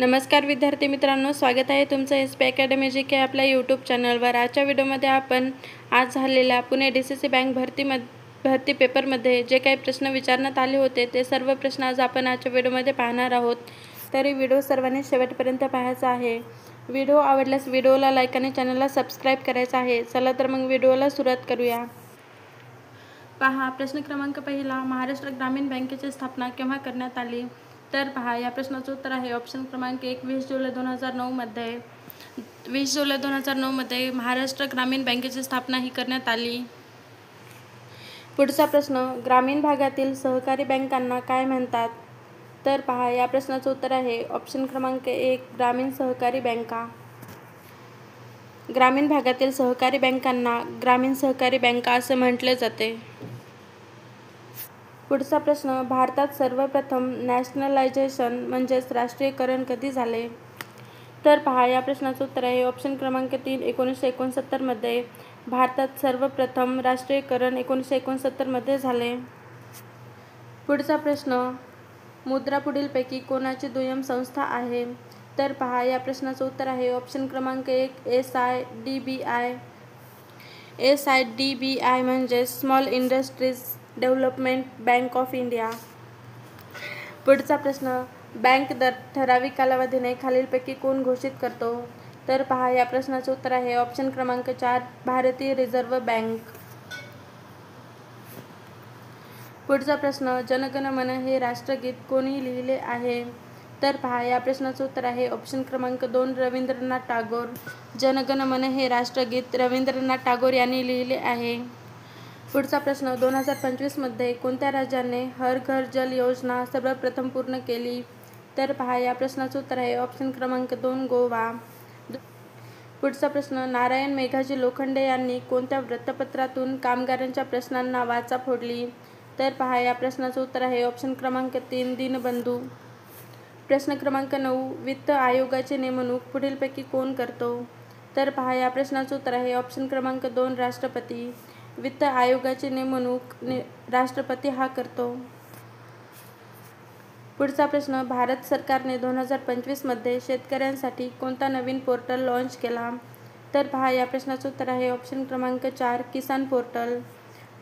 नमस्कार विद्यार्थी मित्रांनो, स्वागत आहे तुमचं SP अकॅडमी GK आपल्या यूट्यूब चॅनलवर। आजच्या व्हिडिओमध्ये आपण आज झालेल्या पुणे DCC बँक भरती पेपरमध्ये जे काही प्रश्न विचारण्यात आले होते ते सर्व प्रश्न आज आपण आजच्या व्हिडिओमध्ये पाहणार आहोत। तरी व्हिडिओ सर्वांनी शेवटपर्यंत पाहायचा आहे। व्हिडिओ आवडल्यास व्हिडिओला लाईक आणि चॅनलला सबस्क्राईब करायचं आहे। चला तर मग व्हिडिओला सुरुवात करूया। पहा, प्रश्न क्रमांक पहिला, महाराष्ट्र ग्रामीण बँकेची स्थापना केव्हा करण्यात आली? तर पहा, या प्रश्नाचं उत्तर आहे ऑप्शन क्रमांक 1, 20 जुलै 2009 मध्ये। 20 जुलै 2009 मध्ये महाराष्ट्र ग्रामीण बँकेची स्थापना ही करण्यात आली। पुढचा प्रश्न, ग्रामीण भागातील सहकारी बँकांना काय म्हणतात? तर पहा, या प्रश्नाचं उत्तर आहे ऑप्शन क्रमांक 1, ग्रामीण सहकारी बँका। ग्रामीण भागातील सहकारी बँकांना ग्रामीण सहकारी बँका असे म्हटले जाते। पुढचा प्रश्न, भारतात सर्वप्रथम नॅशनलायझेशन म्हणजेच राष्ट्रीयकरण कधी झाले? तर पहा, या प्रश्नाचं उत्तर आहे ऑप्शन क्रमांक 3, 1969 मध्ये। भारतात सर्वप्रथम राष्ट्रीयकरण 1969 मध्ये झाले। पुढचा प्रश्न, मुद्रा पुढीलपैकी कोणाची दुय्यम संस्था आहे? तर पहा, या प्रश्नाचं उत्तर आहे ऑप्शन क्रमांक 1, SIDBI। SIDBI म्हणजे small industries development bank of India. पुढचा प्रश्न, बँक दर ठराविक कालावधीने खालीलपैकी कोण घोषित करतो? तर पहा, या प्रश्नाचं उत्तर आहे ऑप्शन क्रमांक 4, भारतीय रिझर्व्ह बँक। पुढचा प्रश्न, जन गण मन हे राष्ट्रगीत कोणी लिहिले आहे? तर पहा, या प्रश्नाचं उत्तर आहे ऑप्शन क्रमांक 2, रवींद्रनाथ टागोर। जन गण मन हे राष्ट्रगीत रवींद्रनाथ टागोर यांनी लिहिले आहे। पुढचा प्रश्न, 2025 मध्ये कोणत्या राज्याने हर घर जल योजना सर्वप्रथम पूर्ण केली? तर पहा, या प्रश्नाचं उत्तर आहे ऑप्शन क्रमांक 2, गोवा। पुढचा प्रश्न, नारायण मेघाजी लोखंडे यांनी कोणत्या वृत्तपत्रातून कामगारांच्या प्रश्नांना वाचा फोडली? तर पहा, या प्रश्नाचं उत्तर आहे ऑप्शन क्रमांक 3, दीनबंधू। प्रश्न क्रमांक 9, वित्त आयोगाची नेमणूक पुढीलपैकी कोण करतो? तर पहा, या प्रश्नाचं उत्तर आहे ऑप्शन क्रमांक 2, राष्ट्रपती। वित्त आयोगाची नेमणूक राष्ट्रपती हा करतो। पुढचा प्रश्न, भारत सरकारने 2025 मध्ये शेतकऱ्यांसाठी कोणता नवीन पोर्टल लॉन्च केला? तर पहा, या प्रश्नाचं उत्तर आहे ऑप्शन क्रमांक 4, किसान पोर्टल।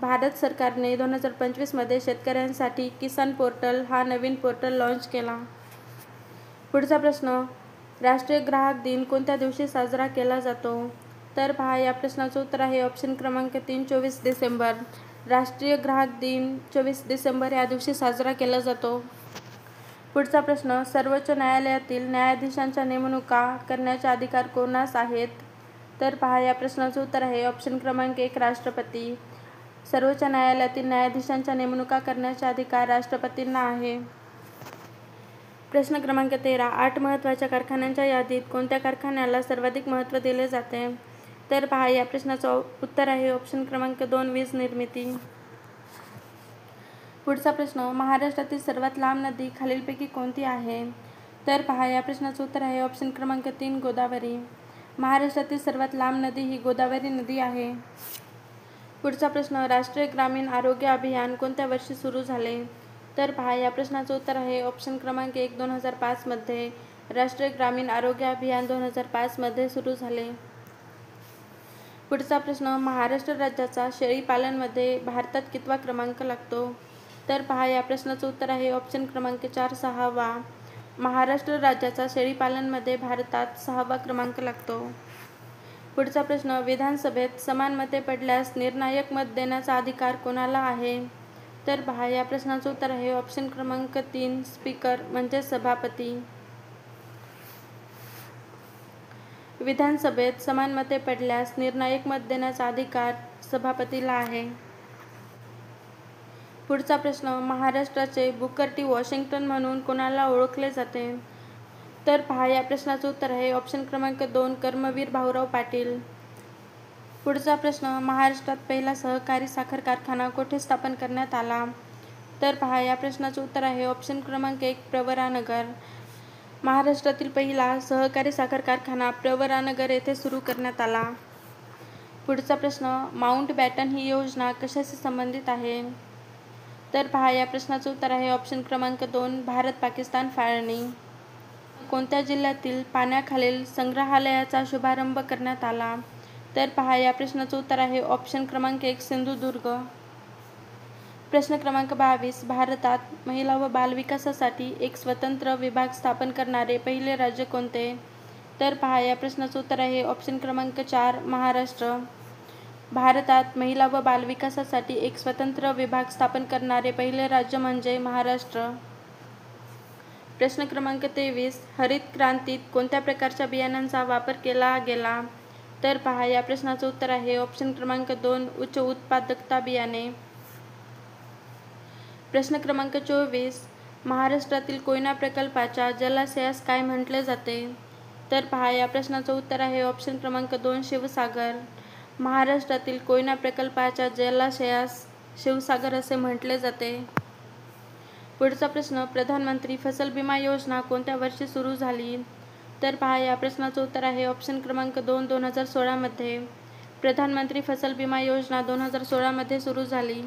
भारत सरकारने 2025 मध्ये शेतकऱ्यांसाठी किसान पोर्टल हा नवीन पोर्टल लॉन्च केला। पुढचा प्रश्न, राष्ट्रीय ग्राहक दिन कोणत्या दिवशी साजरा केला जातो? तर पहा, या प्रश्नाचं उत्तर आहे ऑप्शन क्रमांक 3, 24 डिसेंबर। राष्ट्रीय ग्राहक दिन 24 डिसेंबर या दिवशी साजरा केला जातो। पुढचा प्रश्न, सर्वोच्च न्यायालयातील न्यायाधीशांच्या नेमणुका करण्याचे अधिकार कोणास आहेत? तर पहा, या प्रश्नाचं उत्तर आहे ऑप्शन क्रमांक 1, राष्ट्रपती। सर्वोच्च न्यायालयातील न्यायाधीशांच्या नेमणुका करण्याचे अधिकार राष्ट्रपतींना आहे। प्रश्न क्रमांक 13, 8 महत्त्वाच्या कारखान्यांच्या यादीत कोणत्या कारखान्याला सर्वाधिक महत्त्व दिले जाते? तर पहा, या प्रश्नाचं उत्तर आहे ऑप्शन क्रमांक 2, वीज निर्मिती। पुढचा प्रश्न, महाराष्ट्रातील सर्वात लांब नदी खालीलपैकी कोणती आहे? तर पहा, या प्रश्नाचं उत्तर आहे ऑप्शन क्रमांक 3, गोदावरी। महाराष्ट्रातील सर्वात लांब नदी ही गोदावरी नदी आहे। पुढचा प्रश्न, राष्ट्रीय ग्रामीण आरोग्य अभियान कोणत्या वर्षी सुरू झाले? तर पहा, या प्रश्नाचं उत्तर आहे ऑप्शन क्रमांक 1, 2005 मध्ये। राष्ट्रीय ग्रामीण आरोग्य अभियान 2005 मध्ये सुरू झाले। पुढचा प्रश्न, महाराष्ट्र राज्याचा शेळीपालनमध्ये भारतात कितवा क्रमांक लागतो? तर पहा, या प्रश्नाचं उत्तर आहे ऑप्शन क्रमांक 4, 6वा। महाराष्ट्र राज्याचा शेळीपालनमध्ये भारतात 6वा क्रमांक लागतो। पुढचा प्रश्न, विधानसभेत समान मते पडल्यास निर्णायक मत देण्याचा अधिकार कोणाला आहे? तर पहा, या प्रश्नाचं उत्तर आहे ऑप्शन क्रमांक 3, स्पीकर म्हणजे सभापती। विधानसभेत समान मते पडल्यास निर्णायक मत देण्याचा अधिकार सभापतीला आहे। पुढचा प्रश्न, महाराष्ट्राचे बुकर टी वॉशिंग्टन म्हणून कोणाला ओळखले जाते? तर पहा, या प्रश्नाचं उत्तर आहे ऑप्शन क्रमांक 2, कर्मवीर भाऊराव पाटील। पुढचा प्रश्न, महाराष्ट्रात पहिला सहकारी साखर कारखाना कोठे स्थापन करण्यात आला? तर पहा, या प्रश्नाचं उत्तर आहे ऑप्शन क्रमांक 1, प्रवरानगर। महाराष्ट्रातील पहिला सहकारी साखर कारखाना प्रवरानगर येथे सुरू करण्यात आला। पुढचा प्रश्न, माउंट बॅटन ही योजना कशाशी संबंधित आहे? तर पहा, या प्रश्नाचं उत्तर आहे ऑप्शन क्रमांक 2, भारत पाकिस्तान फाळणी। कोणत्या जिल्ह्यातील पाण्याखालील संग्रहालयाचा शुभारंभ करण्यात आला? तर पहा या प्रश्नाचं उत्तर आहे ऑप्शन क्रमांक 1 सिंधुदुर्ग. प्रश्न क्रमांक 22 भारतात महिला व बालविकासासाठी एक स्वतंत्र विभाग स्थापन करणारे पहिले राज्य कोणते? तर पहा या प्रश्नाचं उत्तर आहे ऑप्शन क्रमांक 4 महाराष्ट्र. भारतात महिला व बालविकासासाठी एक स्वतंत्र विभाग स्थापन करणारे पहिले राज्य म्हणजे महाराष्ट्र. प्रश्न क्रमांक 23 हरित क्रांतीत कोणत्या प्रकारच्या बियाणांचा वापर केला गेला? तर पहा या प्रश्नाचं उत्तर आहे ऑप्शन क्रमांक 2 उच्च उत्पादकता बियाणे. प्रश्न क्रमांक 24 महाराष्ट्रातील कोयना प्रकल्पाच्या जलाशयास काय म्हटले जाते? तर पहा या प्रश्नाचं उत्तर आहे ऑप्शन क्रमांक 2 शिवसागर. महाराष्ट्रातील कोयना प्रकल्पाच्या जलाशयास शिवसागर असे म्हटले जाते. पुढचा प्रश्न प्रधानमंत्री फसल विमा योजना कोणत्या वर्षी सुरू झाली? तर पहा या प्रश्नाचं उत्तर आहे ऑप्शन क्रमांक 2 2016 मध्ये. प्रधानमंत्री फसल विमा योजना 2016 मध्ये सुरू झाली.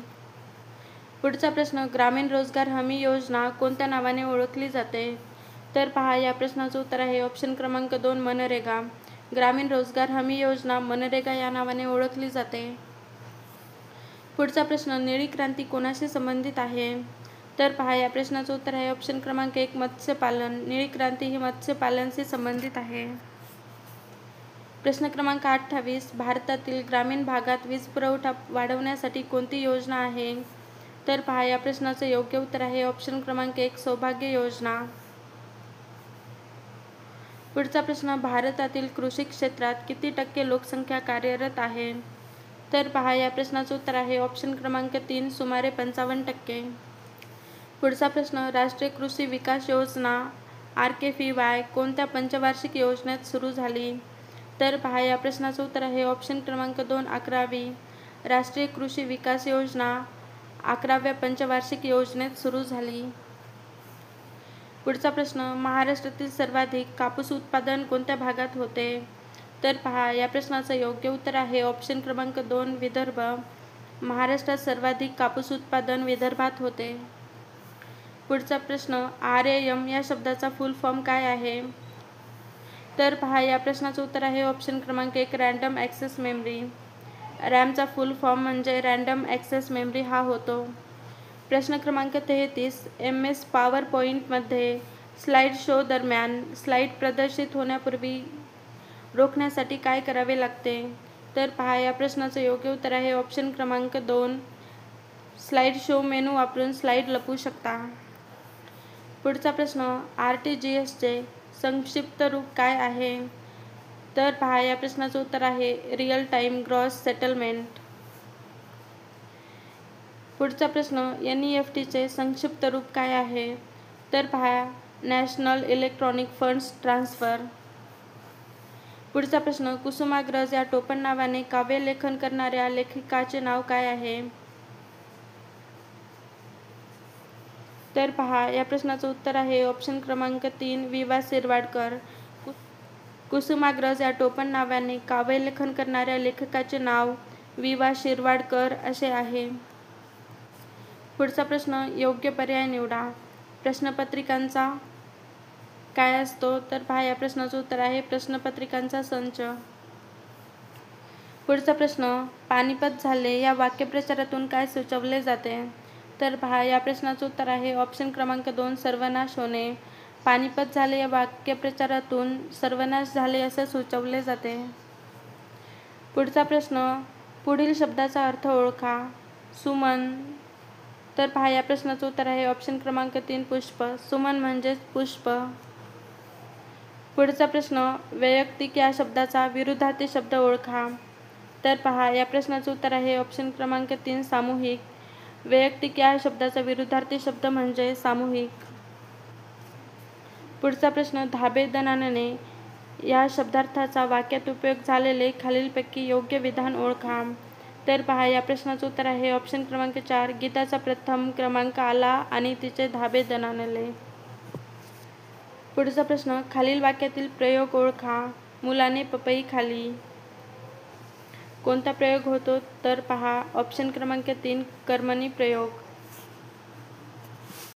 पुढचा प्रश्न ग्रामीण रोजगार हमी योजना कोणत्या नावाने ओळखली जाते? तर पहा या प्रश्नाचं उत्तर आहे ऑप्शन क्रमांक 2 मनरेगा. ग्रामीण रोजगार हमी योजना मनरेगा या नावाने ओळखली जाते. पुढचा प्रश्न निळी क्रांती कोणाशी संबंधित आहे? तर पहा या प्रश्नाचं उत्तर आहे ऑप्शन क्रमांक 1 मत्स्यपालन. निळी क्रांती ही मत्स्यपालनाशी संबंधित आहे. प्रश्न क्रमांक 28 भारतातील ग्रामीण भागात वीज पुरवठा वाढवण्यासाठी कोणती योजना आहे? तर पहा या प्रश्नाचं योग्य उत्तर आहे ऑप्शन क्रमांक 1 सौभाग्य योजना. पुढचा प्रश्न भारतातील कृषी क्षेत्रात किती टक्के लोकसंख्या कार्यरत आहे? तर पहा या प्रश्नाचं उत्तर आहे ऑप्शन क्रमांक 3 सुमारे 55%. पुढचा प्रश्न राष्ट्रीय कृषी विकास योजना RKVY कोणत्या पंचवार्षिक योजनेत सुरू झाली? तर पहा या प्रश्नाचं उत्तर आहे ऑप्शन क्रमांक 2 11वी. राष्ट्रीय कृषी विकास योजना 11व्या पंचवार्षिक योजनेत सुरू झाली. पुढचा प्रश्न महाराष्ट्रातील सर्वाधिक कापूस उत्पादन कोणत्या भागात होते? तर पहा या प्रश्नाचं योग्य उत्तर आहे ऑप्शन क्रमांक 2 विदर्भ. महाराष्ट्रात सर्वाधिक कापूस उत्पादन विदर्भात होते. पुढचा प्रश्न RAM या शब्दाचा फुल फॉर्म काय आहे? तर पहा या प्रश्नाचं उत्तर आहे ऑप्शन क्रमांक 1 रँडम ॲक्सेस मेमरी. रॅमचा फुल फॉर्म म्हणजे रँडम ॲक्सेस मेमरी हा होतो. प्रश्न क्रमांक 33 MS PowerPointमध्ये स्लाइड शो दरम्यान स्लाइड प्रदर्शित होण्यापूर्वी रोखण्यासाठी काय करावे लागते? तर पहा या प्रश्नाचं योग्य उत्तर आहे ऑप्शन क्रमांक 2 स्लाइड शो मेनू वापरून स्लाइड लपवू शकता. पुढचा प्रश्न RTGSचे संक्षिप्त रूप काय आहे? तर पहा या प्रश्नाचं उत्तर आहे रिअल टाइम ग्रॉस सेटलमेंट. पुढचा प्रश्न NEFTचे संक्षिप्त रूप काय आहे? तर पहा नॅशनल इलेक्ट्रॉनिक फंड्स ट्रान्सफर. पुढचा प्रश्न कुसुमाग्रज या टोपण नावाने काव्यलेखन करणाऱ्या लेखिकाचे नाव काय आहे? तर पहा या प्रश्नाचं उत्तर आहे ऑप्शन क्रमांक 3 वि.वा. शिरवाडकर. कुसुमाग्रज या टोपण नावाने काव्यलेखन करणाऱ्या लेखकाचे नाव वि.वा. शिरवाडकर असे आहे. पुढचा प्रश्न योग्य पर्याय निवडा. प्रश्नपत्रिकांचा काय असतो? तर पहा या प्रश्नाचं उत्तर आहे प्रश्नपत्रिकांचा संच. पुढचा प्रश्न पानिपत झाले या वाक्यप्रचारातून काय सुचवले जाते? तर पहा या प्रश्नाचं उत्तर आहे ऑप्शन क्रमांक 2 सर्वनाश होणे. पानिपत झाले या वाक्यप्रचारातून सर्वनाश झाले असे सुचवले जाते. पुढचा प्रश्न पुढील शब्दाचा अर्थ ओळखा. सुमन. तर पहा या प्रश्नाचं उत्तर आहे ऑप्शन क्रमांक 3 पुष्प. सुमन म्हणजेच पुष्प. पुढचा प्रश्न वैयक्तिक या शब्दाचा विरुद्धार्थी शब्द ओळखा. तर पहा या प्रश्नाचं उत्तर आहे ऑप्शन क्रमांक 3 सामूहिक. वैयक्तिक या शब्दाचा विरुद्धार्थी शब्द म्हणजे सामूहिक. पुढचा प्रश्न धाबेदनाने या शब्दार्थाचा वाक्यात उपयोग झालेले खालीलपैकी योग्य विधान ओळखा. तर पहा या प्रश्नाचं उत्तर आहे ऑप्शन क्रमांक 4 गीताचा प्रथम क्रमांक आला आणि तिचे धाबे दणाणले. पुढचा प्रश्न खालील वाक्यातील प्रयोग ओळखा. मुलाने पपई खाल्ली. कोणता प्रयोग होतो? तर पहा ऑप्शन क्रमांक 3 कर्मणी प्रयोग.